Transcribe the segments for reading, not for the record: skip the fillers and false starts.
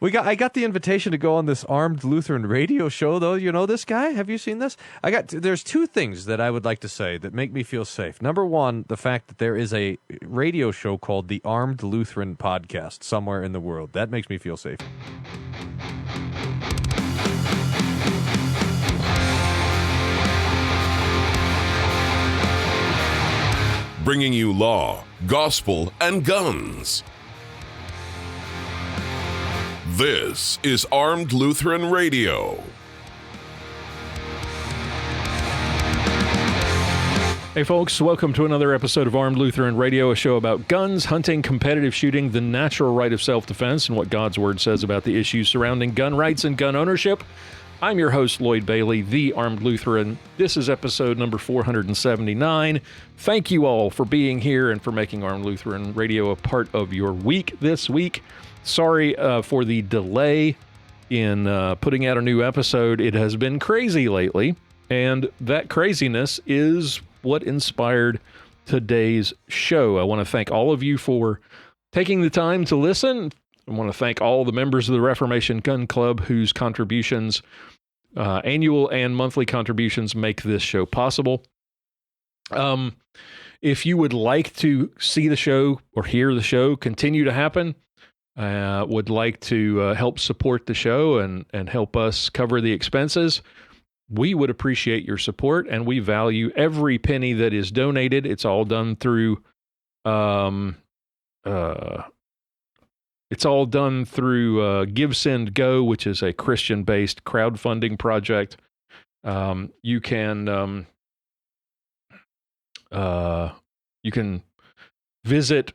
I got the invitation to go on this Armed Lutheran radio show, though. You know this guy? Have you seen this? There's two things that I would like to say that make me feel safe. Number one, the fact that there is a radio show called the Armed Lutheran Podcast somewhere in the world. That makes me feel safe. Bringing you law, gospel, and guns. This is Armed Lutheran Radio. Hey folks, welcome to another episode of Armed Lutheran Radio, a show about guns, hunting, competitive shooting, the natural right of self-defense, and what God's Word says about the issues surrounding gun rights and gun ownership. I'm your host, Lloyd Bailey, the Armed Lutheran. This is episode number 479. Thank you all for being here and for making Armed Lutheran Radio a part of your week this week. Sorry for the delay in putting out a new episode. It has been crazy lately, and that craziness is what inspired today's show. I want to thank all of you for taking the time to listen. I want to thank all the members of the Reformation Gun Club whose contributions, annual and monthly contributions, make this show possible. If you would like to see the show or hear the show continue to happen, would like to help support the show and help us cover the expenses, we would appreciate your support, and we value every penny that is donated. It's all done through Give, Send, Go, which is a Christian-based crowdfunding project. You can visit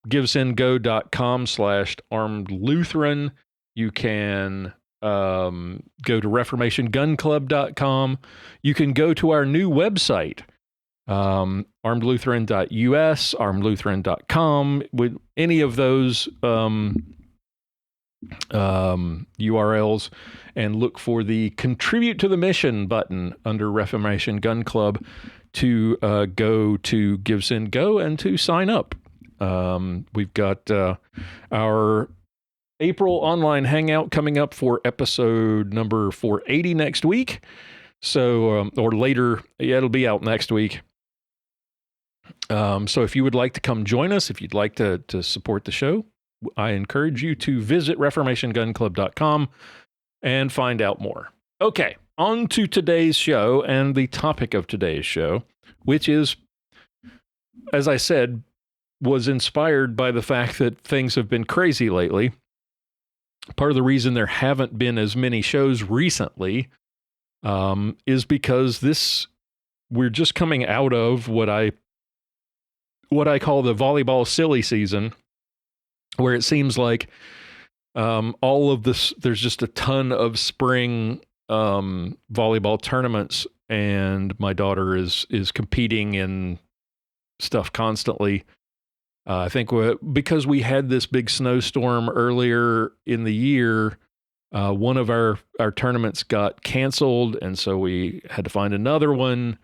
givesendgo.com/armedlutheran. You can go to reformationgunclub.com. You can go to our new website, armedlutheran.us, armedlutheran.com. With any of those URLs, and look for the Contribute to the Mission button under Reformation Gun Club to go to Give, Send, Go and to sign up. We've got our April online hangout coming up for episode number 480 next week. So, or later, it'll be out next week. So if you would like to come join us, if you'd like to support the show, I encourage you to visit reformationgunclub.com and find out more. Okay, on to today's show and the topic of today's show, which is, as I said, was inspired by the fact that things have been crazy lately. Part of the reason there haven't been as many shows recently is because we're just coming out of what I call the volleyball silly season, where it seems like all of this, there's just a ton of spring volleyball tournaments, and my daughter is competing in stuff constantly. I think because we had this big snowstorm earlier in the year, one of our tournaments got canceled, and so we had to find another one.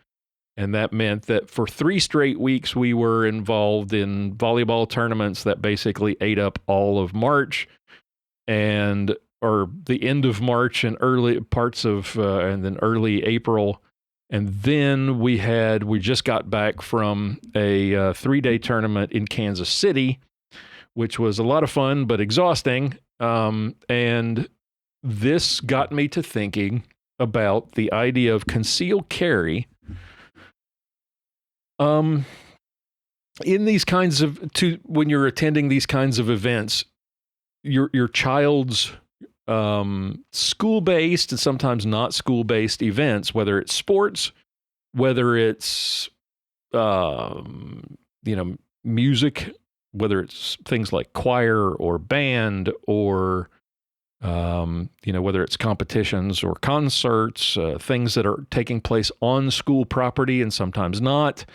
And that meant that for 3 straight weeks, we were involved in volleyball tournaments that basically ate up all of March or the end of March and early parts of, and then early April. And then we just got back from a 3-day tournament in Kansas City, which was a lot of fun, but exhausting. And this got me to thinking about the idea of concealed carry. In these kinds of, when you're attending these kinds of events, your child's school-based and sometimes not school-based events, whether it's sports, whether it's music, whether it's things like choir or band, or whether it's competitions or concerts, things that are taking place on school property and sometimes not.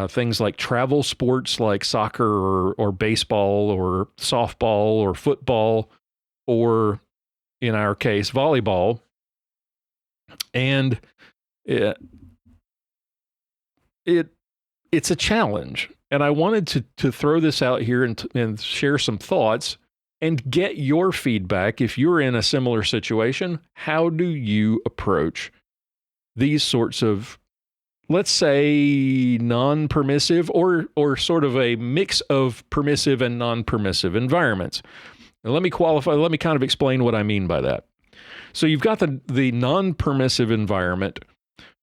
Things like travel sports like soccer or baseball or softball or football, or in our case, volleyball. And it's a challenge. And I wanted to throw this out here and share some thoughts and get your feedback if you're in a similar situation. How do you approach these sorts of, let's say, non-permissive or sort of a mix of permissive and non-permissive environments? Now, let me kind of explain what I mean by that. So you've got the non-permissive environment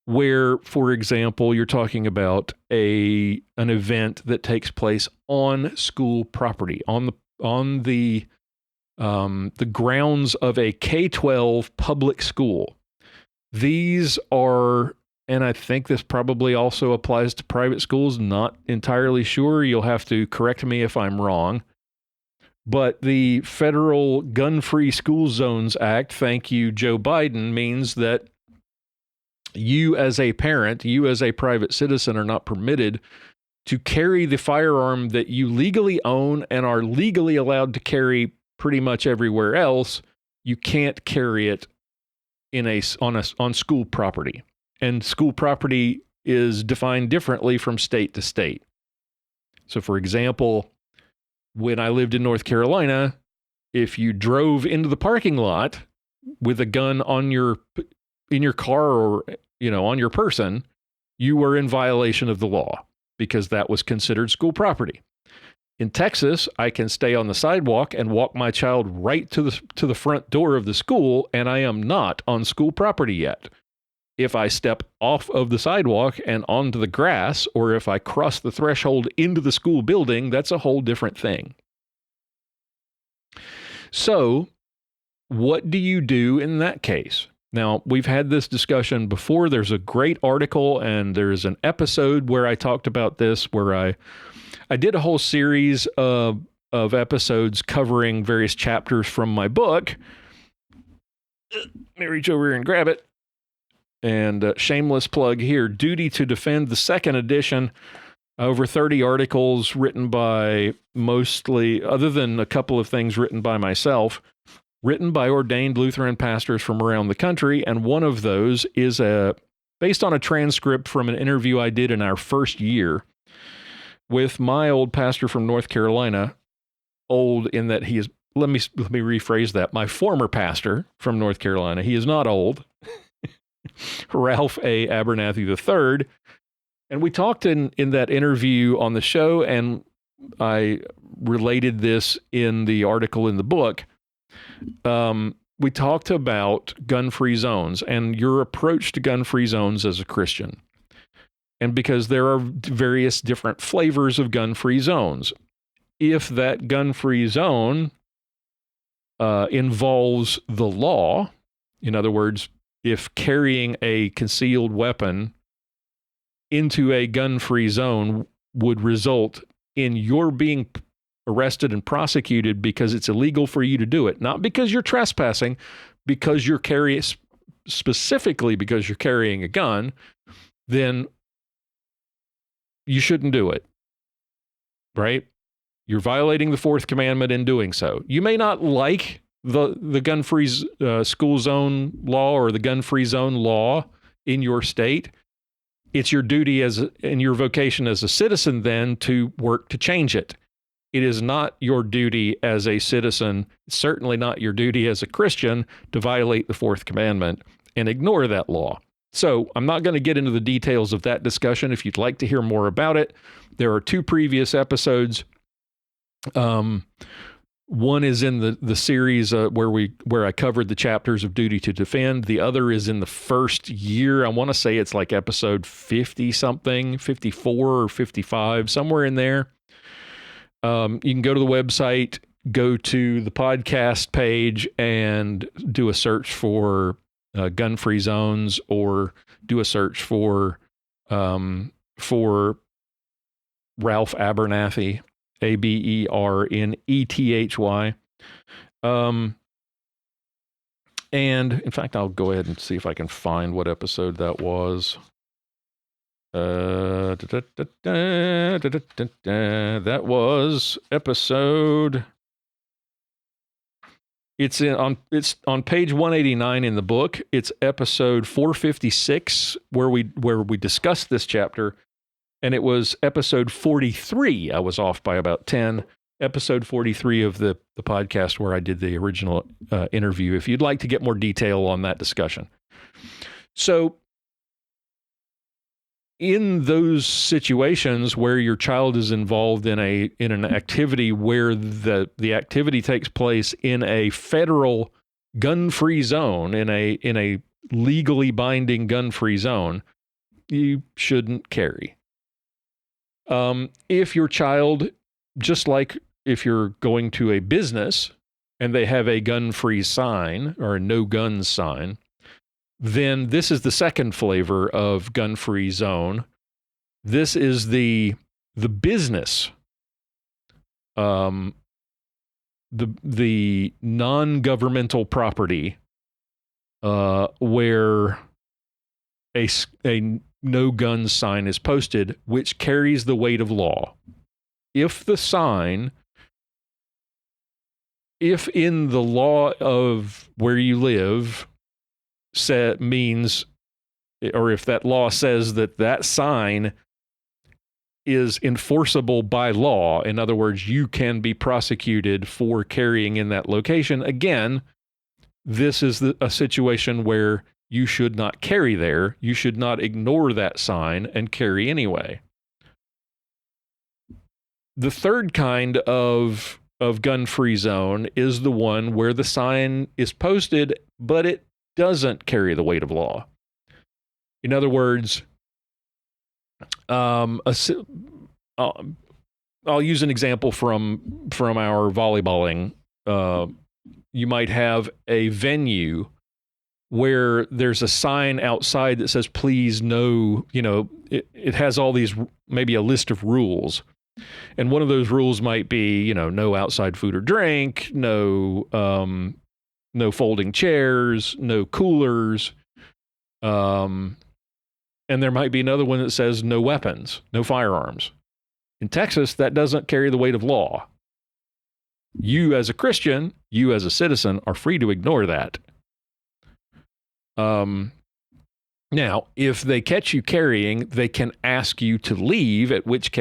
where, for example, you're talking about an event that takes place on school property, on the grounds of a K-12 public school. These are, and I think this probably also applies to private schools, not entirely sure. You'll have to correct me if I'm wrong. But the Federal Gun-Free School Zones Act, thank you, Joe Biden, means that you as a parent, you as a private citizen are not permitted to carry the firearm that you legally own and are legally allowed to carry pretty much everywhere else. You can't carry it on school property. And school property is defined differently from state to state. So, for example, when I lived in North Carolina, if you drove into the parking lot with a gun in your car or, on your person, you were in violation of the law because that was considered school property. In Texas, I can stay on the sidewalk and walk my child right to the front door of the school, and I am not on school property yet. If I step off of the sidewalk and onto the grass, or if I cross the threshold into the school building, that's a whole different thing. So, what do you do in that case? Now, we've had this discussion before. There's a great article, and there's an episode where I talked about this, where I did a whole series of episodes covering various chapters from my book. Let me reach over here and grab it. And shameless plug here, Duty to Defend, the second edition, over 30 articles written by mostly, other than a couple of things written by myself, written by ordained Lutheran pastors from around the country. And one of those is based on a transcript from an interview I did in our first year with my old pastor from North Carolina, old in that he is, let me rephrase that, my former pastor from North Carolina. He is not old. Ralph A. Abernathy III. And we talked in that interview on the show, and I related this in the article in the book. We talked about gun-free zones and your approach to gun-free zones as a Christian. And because there are various different flavors of gun-free zones. If that gun-free zone involves the law, in other words, if carrying a concealed weapon into a gun-free zone would result in your being arrested and prosecuted because it's illegal for you to do it, not because you're trespassing, because you're specifically because you're carrying a gun, then you shouldn't do it, right? You're violating the fourth commandment in doing so. You may not like the gun-free school zone law or the gun-free zone law in your state. It's your duty in your vocation as a citizen then to work to change it. It is not your duty as a citizen, certainly not your duty as a Christian, to violate the fourth commandment and ignore that law. So I'm not going to get into the details of that discussion. If you'd like to hear more about it, there are two previous episodes. One is in the series where I covered the chapters of Duty to Defend. The other is in the first year. I want to say it's like episode 50-something, 54 or 55, somewhere in there. You can go to the website, go to the podcast page, and do a search for gun-free zones, or do a search for Ralph Abernathy. Abernethy. And in fact, I'll go ahead and see if I can find what episode that was. That was episode. It's on page 189 in the book. It's episode 456 where we discussed this chapter. And it was episode 43. I was off by about 10, episode 43 of the podcast where I did the original interview if you'd like to get more detail on that discussion. So in those situations where your child is involved in an activity where the activity takes place in a federal gun-free zone, in a legally binding gun-free zone, you shouldn't carry. If your child, just like if you're going to a business and they have a gun-free sign or a no-guns sign, then this is the second flavor of gun-free zone. This is the business, the non-governmental property, where a no-gun sign is posted, which carries the weight of law. If the sign, if in the law of where you live means, or if that law says that sign is enforceable by law, in other words, you can be prosecuted for carrying in that location, again, this is a situation where you should not carry there. You should not ignore that sign and carry anyway. The third kind of gun-free zone is the one where the sign is posted, but it doesn't carry the weight of law. In other words, I'll use an example from our volleyballing. You might have a venue where there's a sign outside that says, please no, it has all these, maybe a list of rules. And one of those rules might be, no outside food or drink, no folding chairs, no coolers. And there might be another one that says no weapons, no firearms. In Texas, that doesn't carry the weight of law. You as a Christian, you as a citizen are free to ignore that. Now, if they catch you carrying, they can ask you to leave, at which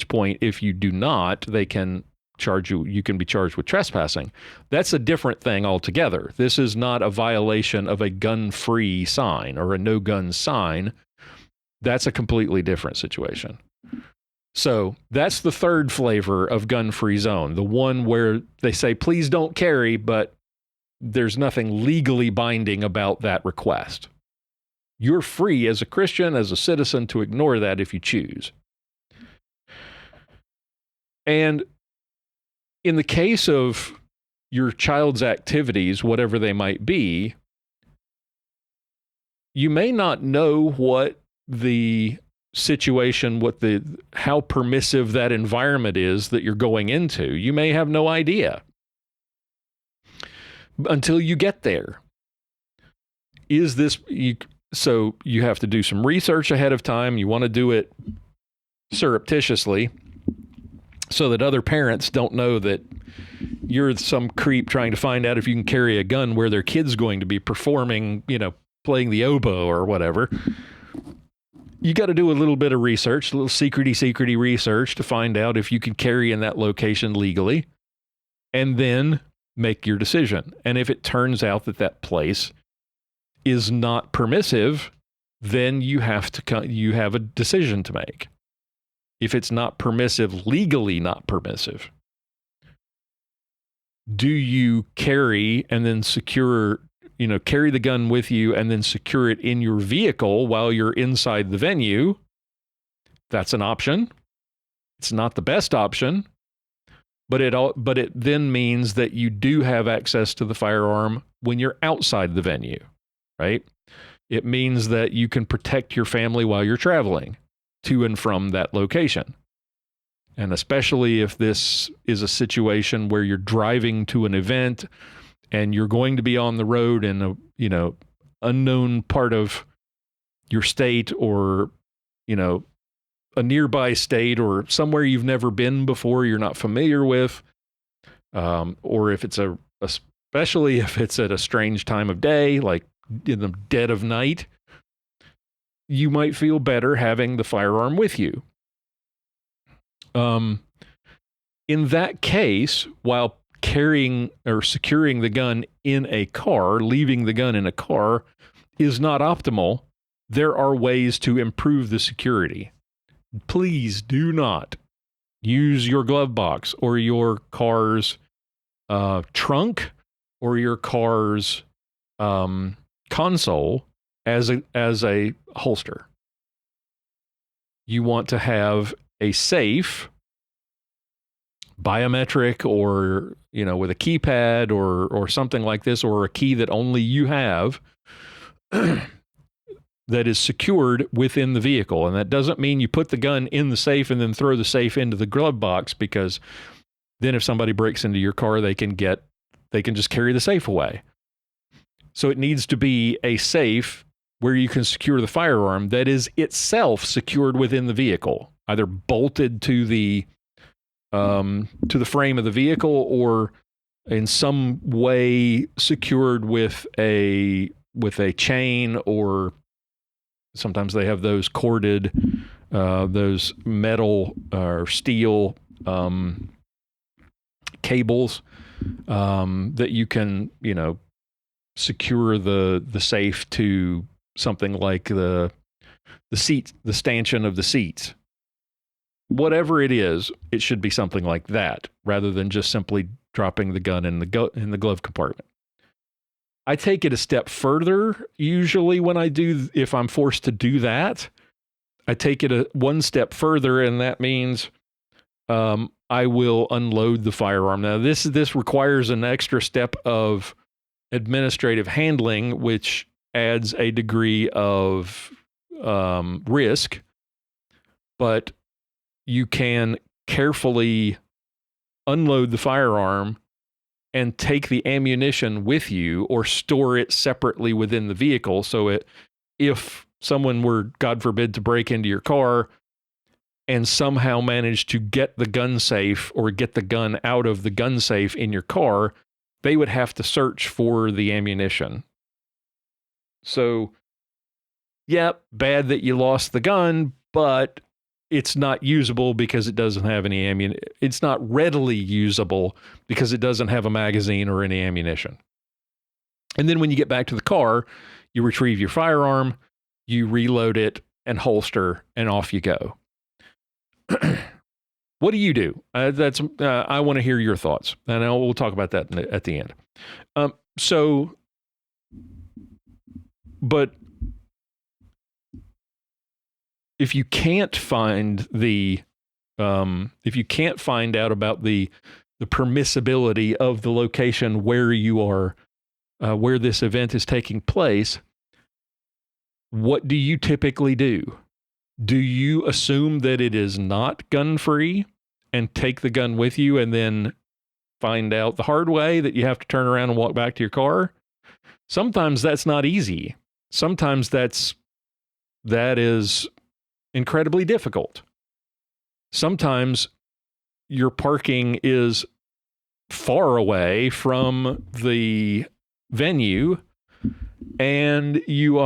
point, if you do not, they can charge you. You can be charged with trespassing. That's a different thing altogether. This is not a violation of a gun-free sign or a no-gun sign. That's a completely different situation. So that's the third flavor of gun-free zone, the one where they say, please don't carry, but there's nothing legally binding about that request. You're free as a Christian, as a citizen, to ignore that if you choose. And in the case of your child's activities, whatever they might be, you may not know what the situation, how permissive that environment is that you're going into. You may have no idea until you get there. So you have to do some research ahead of time. You want to do it surreptitiously so that other parents don't know that you're some creep trying to find out if you can carry a gun where their kid's going to be performing, playing the oboe or whatever. You got to do a little bit of research, a little secrety research to find out if you can carry in that location legally, and then make your decision. And if it turns out that place is not permissive, then you have a decision to make. If it's not permissive, legally not permissive, do you carry and then carry the gun with you and then secure it in your vehicle while you're inside the venue? That's an option. It's not the best option, but it then means that you do have access to the firearm when you're outside the venue, right? It means that you can protect your family while you're traveling to and from that location. And especially if this is a situation where you're driving to an event and you're going to be on the road in a, unknown part of your state, or, a nearby state, or somewhere you've never been before, you're not familiar with, or if it's especially if it's at a strange time of day, like in the dead of night, you might feel better having the firearm with you. In that case, while carrying or securing the gun in a car, leaving the gun in a car is not optimal. There are ways to improve the security. Please do not use your glove box or your car's trunk or your car's console as a holster. You want to have a safe, biometric, or with a keypad or something like this, or a key that only you have that is secured within the vehicle. And that doesn't mean you put the gun in the safe and then throw the safe into the glove box, because then if somebody breaks into your car, they can just carry the safe away. So it needs to be a safe where you can secure the firearm that is itself secured within the vehicle, either bolted to the frame of the vehicle or in some way secured with a chain, or sometimes they have those corded, those metal or steel cables that you can, secure the safe to something like the seat, the stanchion of the seats. Whatever it is, it should be something like that, rather than just simply dropping the gun in the glove compartment. I take it a step further. Usually if I'm forced to do that, I take it one step further, and that means I will unload the firearm. Now, this requires an extra step of administrative handling, which adds a degree of risk, but you can carefully unload the firearm and take the ammunition with you, or store it separately within the vehicle. So if someone were, God forbid, to break into your car and somehow manage to get the gun safe or get the gun out of the gun safe in your car, they would have to search for the ammunition. So, yeah, bad that you lost the gun, but it's not usable because it doesn't have any ammunition. It's not readily usable because it doesn't have a magazine or any ammunition. And then when you get back to the car, you retrieve your firearm, you reload it and holster, and off you go. What do you do? I want to hear your thoughts, and we'll talk about that at the end. But if you can't find if you can't find out about the permissibility of the location where you are, where this event is taking place, what do you typically do? Do you assume that it is not gun-free and take the gun with you, and then find out the hard way that you have to turn around and walk back to your car? Sometimes that's not easy. Sometimes that is incredibly difficult. Sometimes your parking is far away from the venue, and you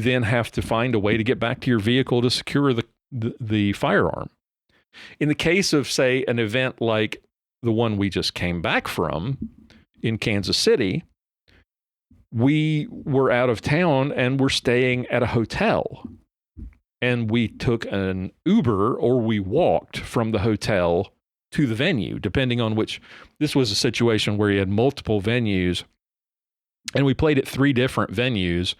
then have to find a way to get back to your vehicle to secure the firearm. In the case of, say, an event like the one we just came back from in Kansas City, we were out of town and we're staying at a hotel. And we took an Uber, or we walked from the hotel to the venue, depending on which. This was a situation where you had multiple venues, and we played at 3 different venues.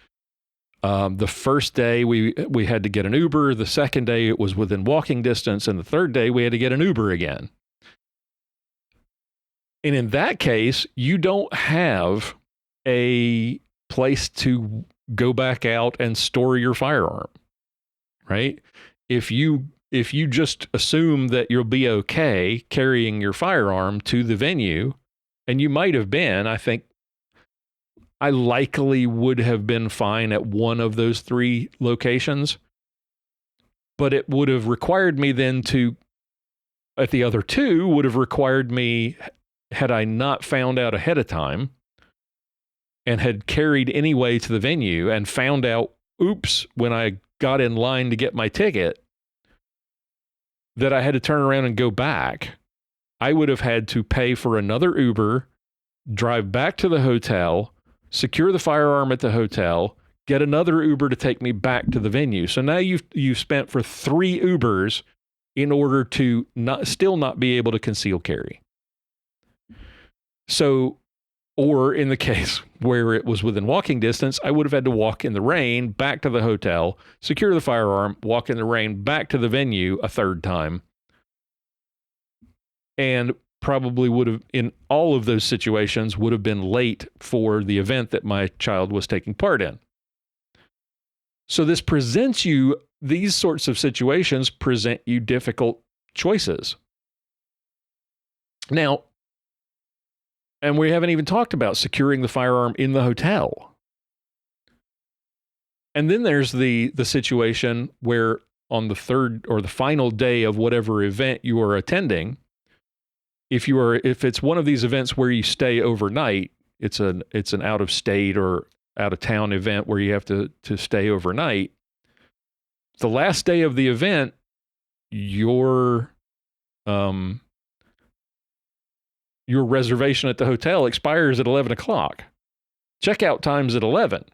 The first day we had to get an Uber. The second day it was within walking distance, and the third day we had to get an Uber again. And in that case, you don't have a place to go back out and store your firearm. Right? If you just assume that you'll be okay carrying your firearm to the venue, and you might have been, I think I likely would have been fine at one of those 3 locations, but it would have required me then at the other 2, would have required me, had I not found out ahead of time and had carried anyway to the venue and found out, oops, when I got in line to get my ticket, that I had to turn around and go back, I would have had to pay for another Uber, drive back to the hotel, secure the firearm at the hotel, get another Uber to take me back to the venue. So now you've spent for 3 Ubers in order to still not be able to conceal carry. So, or in the case where it was within walking distance, I would have had to walk in the rain back to the hotel, secure the firearm, walk in the rain back to the venue a third time. And probably would have, in all of those situations, would have been late for the event that my child was taking part in. So this presents you, these sorts of situations present you difficult choices. Now, and we haven't even talked about securing the firearm in the hotel. And then there's the situation where on the third or the final day of whatever event you are attending, if it's one of these events where you stay overnight, it's an out of state or out of town event where you have to stay overnight. The last day of the event, your reservation at the hotel expires at 11 o'clock. Checkout time's at 11.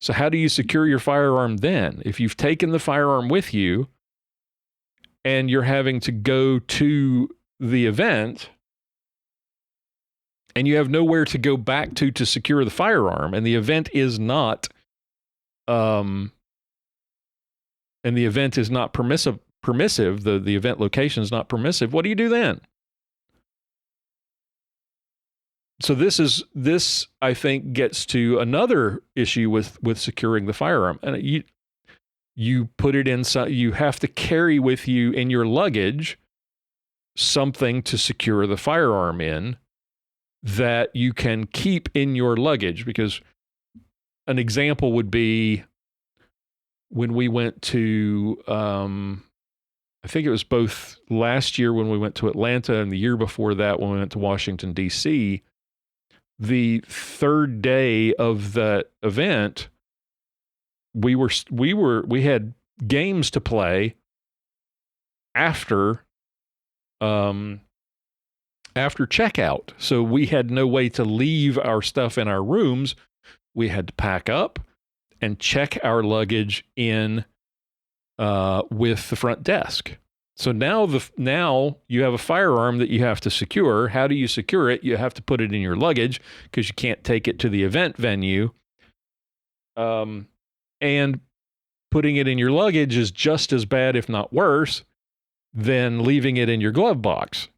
So how do you secure your firearm then? If you've taken the firearm with you and you're having to go to the event and you have nowhere to go back to secure the firearm, and the event is not permissive, the event location is not permissive, what do you do then? So this I think gets to another issue with securing the firearm. And you put it inside, you have to carry with you in your luggage something to secure the firearm in that you can keep in your luggage. Because an example would be when we went to, I think it was both last year when we went to Atlanta and the year before that when we went to Washington, D.C., the third day of the event, we had games to play after checkout. So we had no way to leave our stuff in our rooms. We had to pack up and check our luggage in with the front desk. So now you have a firearm that you have to secure. How do you secure it? You have to put it in your luggage because you can't take it to the event venue. And putting it in your luggage is just as bad, if not worse, than leaving it in your glove box.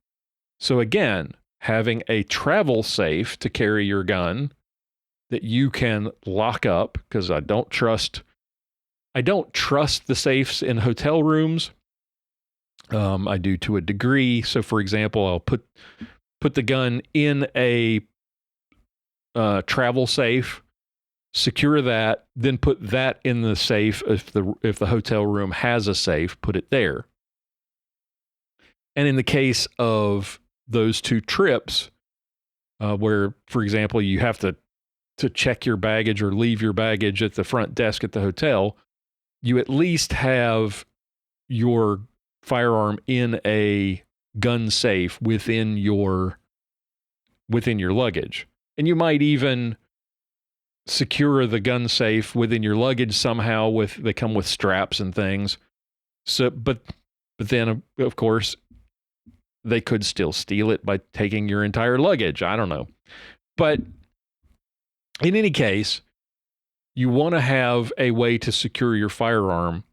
So again, having a travel safe to carry your gun that you can lock up, because I don't trust the safes in hotel rooms. I do to a degree. So, for example, I'll put the gun in a travel safe, secure that, then put that in the safe. If the hotel room has a safe, put it there. And in the case of those 2 trips, where, for example, you have to check your baggage or leave your baggage at the front desk at the hotel, you at least have your firearm in a gun safe within your luggage. And you might even secure the gun safe within your luggage somehow they come with straps and things. So, but then of course they could still steal it by taking your entire luggage. I don't know. But in any case, you want to have a way to secure your firearm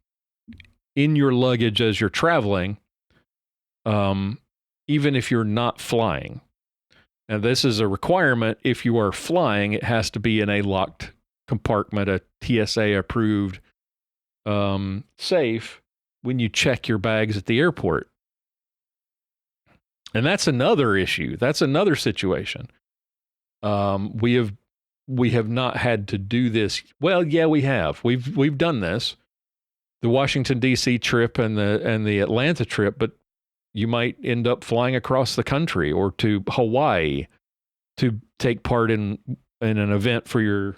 in your luggage as you're traveling, even if you're not flying. And this is a requirement. If you are flying, it has to be in a locked compartment, a TSA approved safe when you check your bags at the airport. And that's another issue. That's another situation. We have not had to do this. Well, yeah, we have. We've done this. The Washington, D.C. trip and the Atlanta trip, but you might end up flying across the country or to Hawaii to take part in an event for your,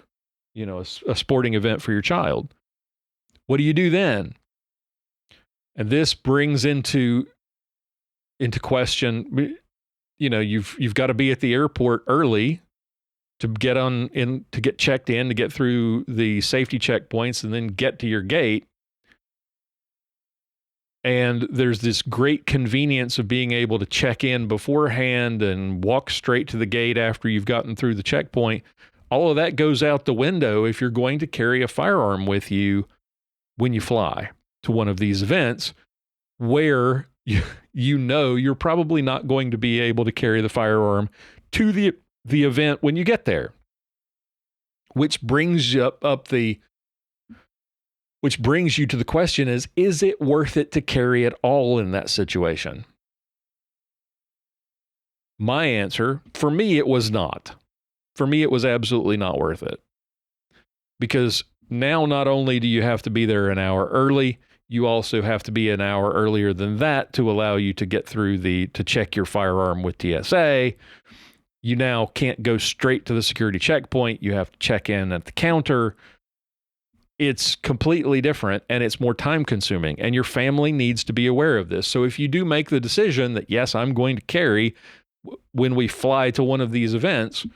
a sporting event for your child. What do you do then? And this brings into question, you've got to be at the airport early to get checked in, to get through the safety checkpoints, and then get to your gate. And there's this great convenience of being able to check in beforehand and walk straight to the gate after you've gotten through the checkpoint. All of that goes out the window if you're going to carry a firearm with you when you fly to one of these events where you're probably not going to be able to carry the firearm to the event when you get there. Which brings you to the question is it worth it to carry it all in that situation? My answer, for me, it was not. For me, it was absolutely not worth it. Because now not only do you have to be there an hour early, you also have to be an hour earlier than that to allow you to get through to check your firearm with TSA. You now can't go straight to the security checkpoint. You have to check in at the counter. It's completely different, and it's more time consuming, and your family needs to be aware of this. So if you do make the decision that, yes, I'm going to carry when we fly to one of these events,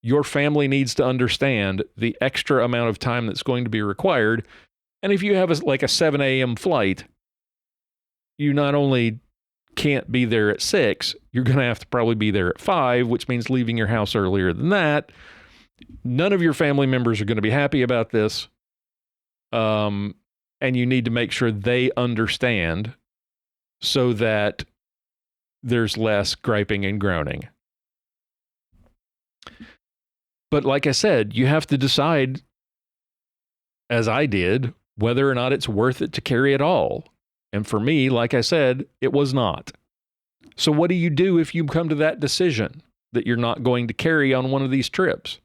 your family needs to understand the extra amount of time that's going to be required. And if you have a 7 a.m. flight, you not only can't be there at 6, you're going to have to probably be there at 5, which means leaving your house earlier than that. None of your family members are going to be happy about this. And you need to make sure they understand so that there's less griping and groaning. But like I said, you have to decide, as I did, whether or not it's worth it to carry it all. And for me, like I said, it was not. So what do you do if you come to that decision that you're not going to carry on one of these trips?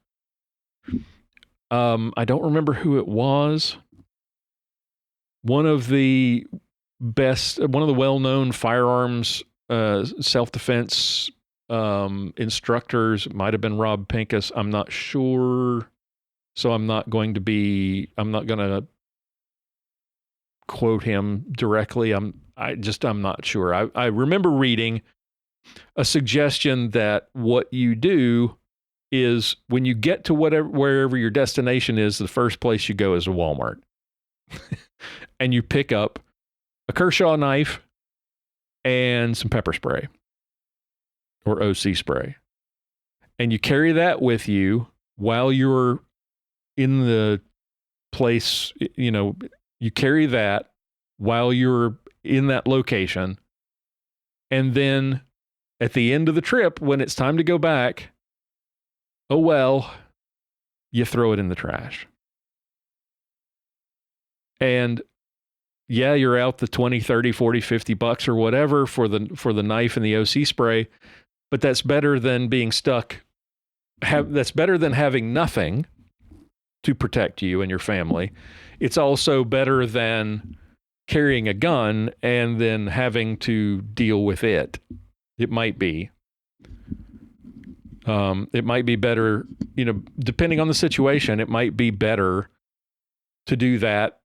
I don't remember who it was. One of the well-known firearms self-defense instructors, might have been Rob Pincus. I'm not sure. So I'm not going to quote him directly. I'm not sure. I remember reading a suggestion that what you do is when you get to wherever your destination is, the first place you go is a Walmart. And you pick up a Kershaw knife and some pepper spray or OC spray. And you carry that with you while you're in the place, you carry that while you're in that location. And then at the end of the trip, when it's time to go back, you throw it in the trash. And yeah, you're out the 20, 30, 40, 50 bucks or whatever for the knife and the OC spray, but that's better than being stuck. That's better than having nothing to protect you and your family. It's also better than carrying a gun and then having to deal with it. It might be. It might be better, depending on the situation, it might be better to do that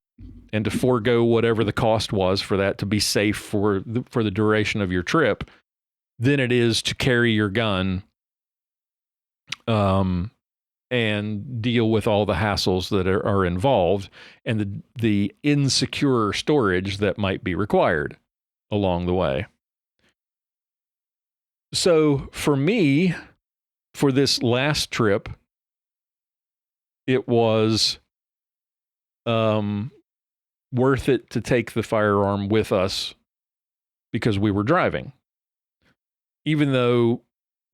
and to forego whatever the cost was for that to be safe for the duration of your trip than it is to carry your gun and deal with all the hassles that are involved and the insecure storage that might be required along the way. So for me, for this last trip, it was worth it to take the firearm with us because we were driving. Even though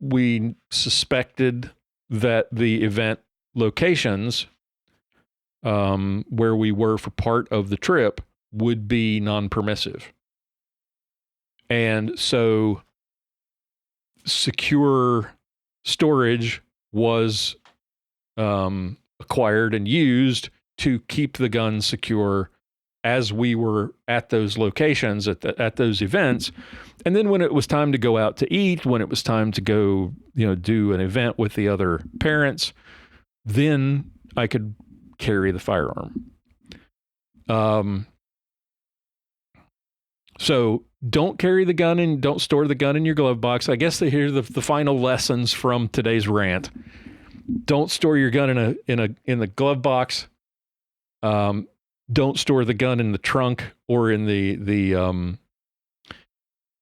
we suspected that the event locations where we were for part of the trip would be non-permissive. And so secure storage was acquired and used to keep the gun secure as we were at those locations, at those events. And then when it was time to go out to eat, when it was time to go, do an event with the other parents, then I could carry the firearm. So don't carry the gun and don't store the gun in your glove box. I guess here's the final lessons from today's rant. Don't store your gun in the glove box. Don't store the gun in the trunk or in the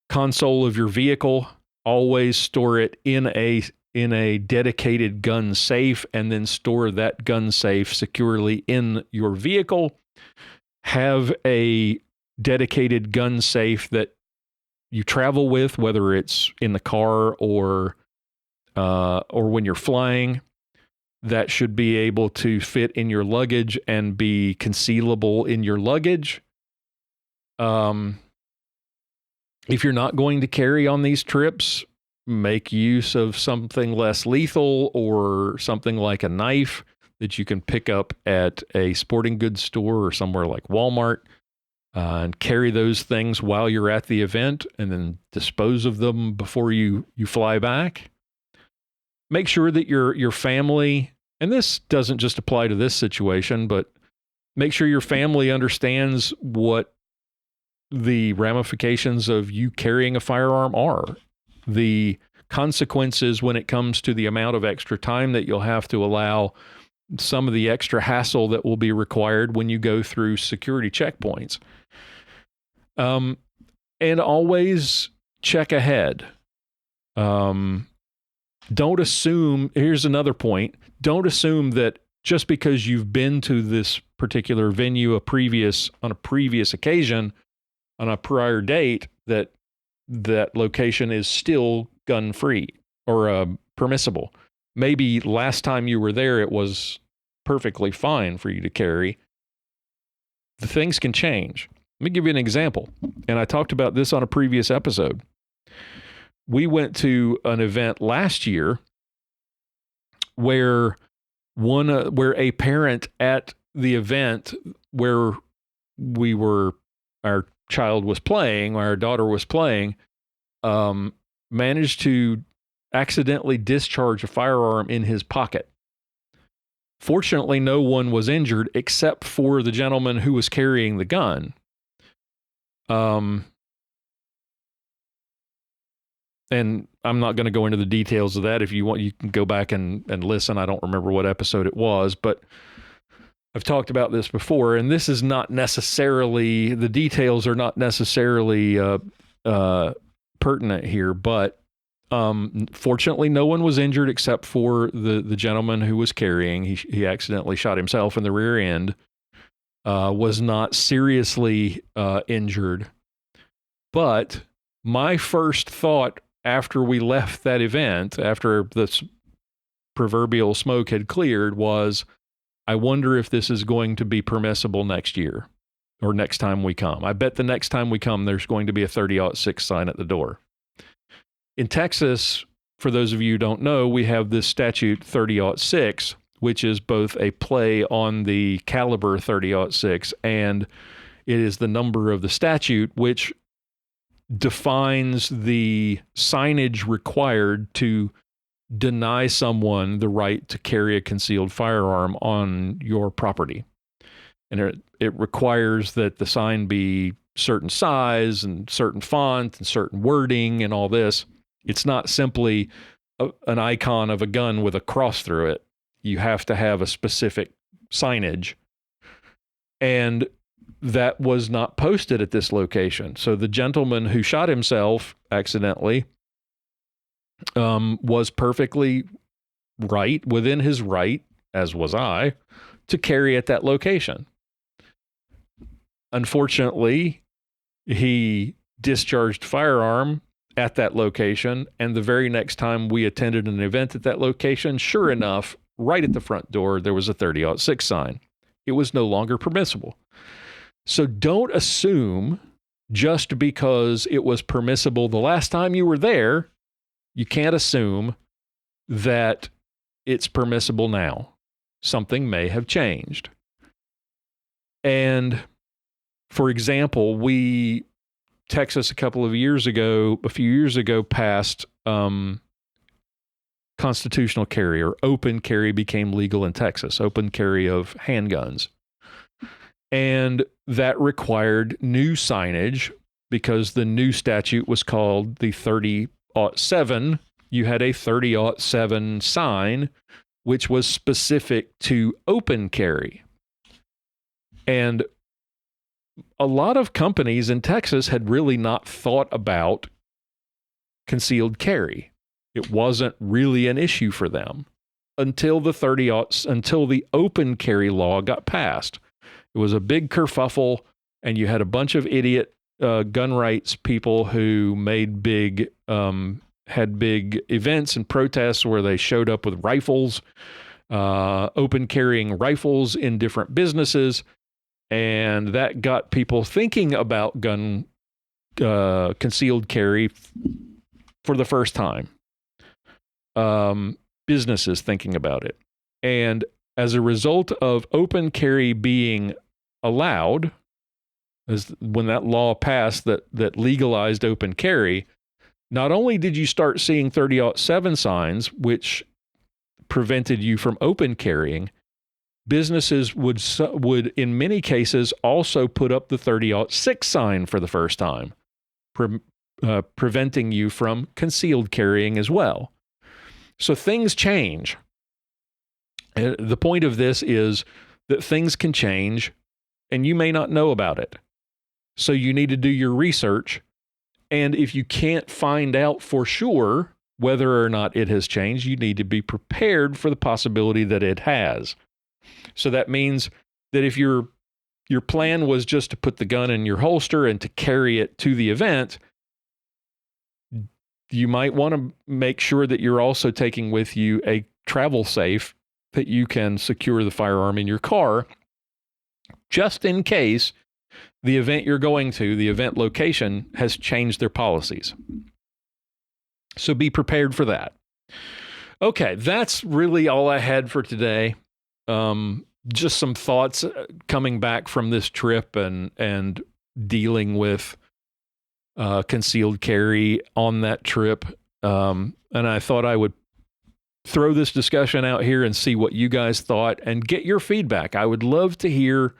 console of your vehicle. Always store it in a dedicated gun safe, and then store that gun safe securely in your vehicle. Have a dedicated gun safe that you travel with, whether it's in the car or when you're flying, that should be able to fit in your luggage and be concealable in your luggage. If you're not going to carry on these trips, make use of something less lethal or something like a knife that you can pick up at a sporting goods store or somewhere like Walmart, and carry those things while you're at the event and then dispose of them before you fly back. Make sure that your family, and this doesn't just apply to this situation, but make sure your family understands what the ramifications of you carrying a firearm are. The consequences when it comes to the amount of extra time that you'll have to allow, some of the extra hassle that will be required when you go through security checkpoints. And always check ahead. Don't assume, here's another point, don't assume that just because you've been to this particular venue on a previous occasion, on a prior date, that location is still gun-free or permissible. Maybe last time you were there, it was perfectly fine for you to carry. The things can change. Let me give you an example. And I talked about this on a previous episode. We went to an event last year where a parent at the event where our child was playing, our daughter was playing, managed to accidentally discharge a firearm in his pocket. Fortunately, no one was injured except for the gentleman who was carrying the gun. And I'm not going to go into the details of that. If you want, you can go back and listen. I don't remember what episode it was, but I've talked about this before, and this is not necessarily, the details are not necessarily pertinent here, but fortunately no one was injured except for the gentleman who was carrying. He accidentally shot himself in the rear end, was not seriously injured. But my first thought after we left that event, after the proverbial smoke had cleared, was, I wonder if this is going to be permissible next year or next time we come. I bet the next time we come, there's going to be a 30-06 sign at the door. In Texas, for those of you who don't know, we have this statute 30-06, which is both a play on the caliber 30-06, and it is the number of the statute which defines the signage required to deny someone the right to carry a concealed firearm on your property. And it requires that the sign be certain size and certain font and certain wording and all this. It's not simply an icon of a gun with a cross through it. You have to have a specific signage. And that was not posted at this location. So the gentleman who shot himself accidentally was perfectly right, within his right, as was I, to carry at that location. Unfortunately, he discharged firearm at that location, and the very next time we attended an event at that location, sure enough, right at the front door, there was a 30-06 sign. It was no longer permissible. So don't assume just because it was permissible the last time you were there, you can't assume that it's permissible now. Something may have changed. And for example, Texas a few years ago passed constitutional carry, or open carry became legal in Texas, open carry of handguns. And that required new signage because the new statute was called the 30-07. You had a 30-07 sign, which was specific to open carry. And a lot of companies in Texas had really not thought about concealed carry. It wasn't really an issue for them until the open carry law got passed. It was a big kerfuffle, and you had a bunch of idiot gun rights people who made had big events and protests where they showed up with rifles, open carrying rifles in different businesses, and that got people thinking about gun concealed carry for the first time. Businesses thinking about it. And as a result of open carry being allowed, when that law passed that legalized open carry, not only did you start seeing 30-07 signs, which prevented you from open carrying, businesses would in many cases also put up the 30-06 sign for the first time, preventing you from concealed carrying as well. So things change. The point of this is that things can change and you may not know about it. So you need to do your research. And if you can't find out for sure whether or not it has changed, you need to be prepared for the possibility that it has. So that means that if your plan was just to put the gun in your holster and to carry it to the event, you might want to make sure that you're also taking with you a travel safe that you can secure the firearm in your car, just in case the event you're going to, the event location, has changed their policies. So be prepared for that. Okay, that's really all I had for today. Just some thoughts coming back from this trip and dealing with concealed carry on that trip. And I thought I would throw this discussion out here and see what you guys thought and get your feedback. I would love to hear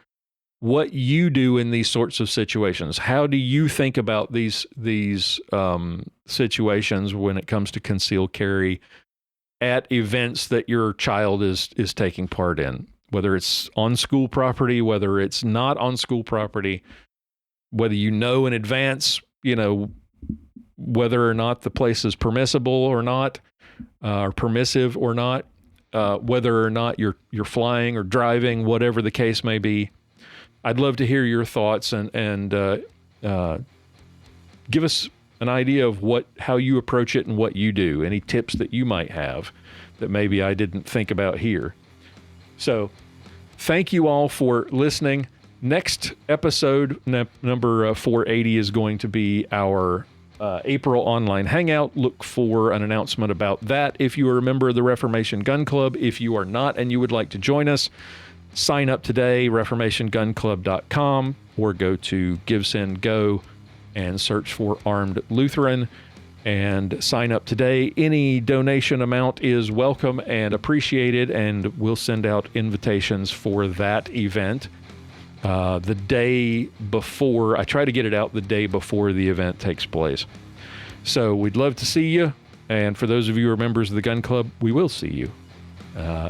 what you do in these sorts of situations. How do you think about these situations when it comes to concealed carry at events that your child is taking part in? Whether it's on school property, whether it's not on school property, whether you know in advance, whether or not the place is permissible or not, or permissive or not, whether or not you're flying or driving, whatever the case may be. I'd love to hear your thoughts and give us an idea of how you approach it and what you do. Any tips that you might have that maybe I didn't think about here. So thank you all for listening. Next episode, number 480, is going to be our April online hangout. Look for an announcement about that. If you are a member of the Reformation Gun Club, if you are not and you would like to join us, sign up today, reformationgunclub.com, or go to GiveSendGo and search for Armed Lutheran and sign up today. Any donation amount is welcome and appreciated, and we'll send out invitations for that event the day before. I try to get it out the day before the event takes place. So we'd love to see you. And for those of you who are members of the Gun Club, we will see you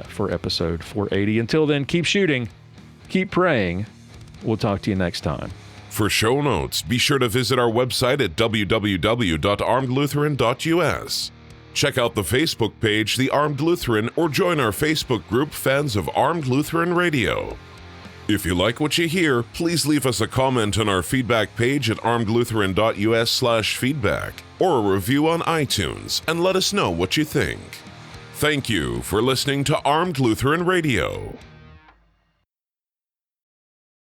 for episode 480. Until then, keep shooting, keep praying. We'll talk to you next time. For show notes, be sure to visit our website at www.armedlutheran.us. Check out the Facebook page, The Armed Lutheran, or join our Facebook group, Fans of Armed Lutheran Radio. If you like what you hear, please leave us a comment on our feedback page at armedlutheran.us/feedback, or a review on iTunes, and let us know what you think. Thank you for listening to Armed Lutheran Radio.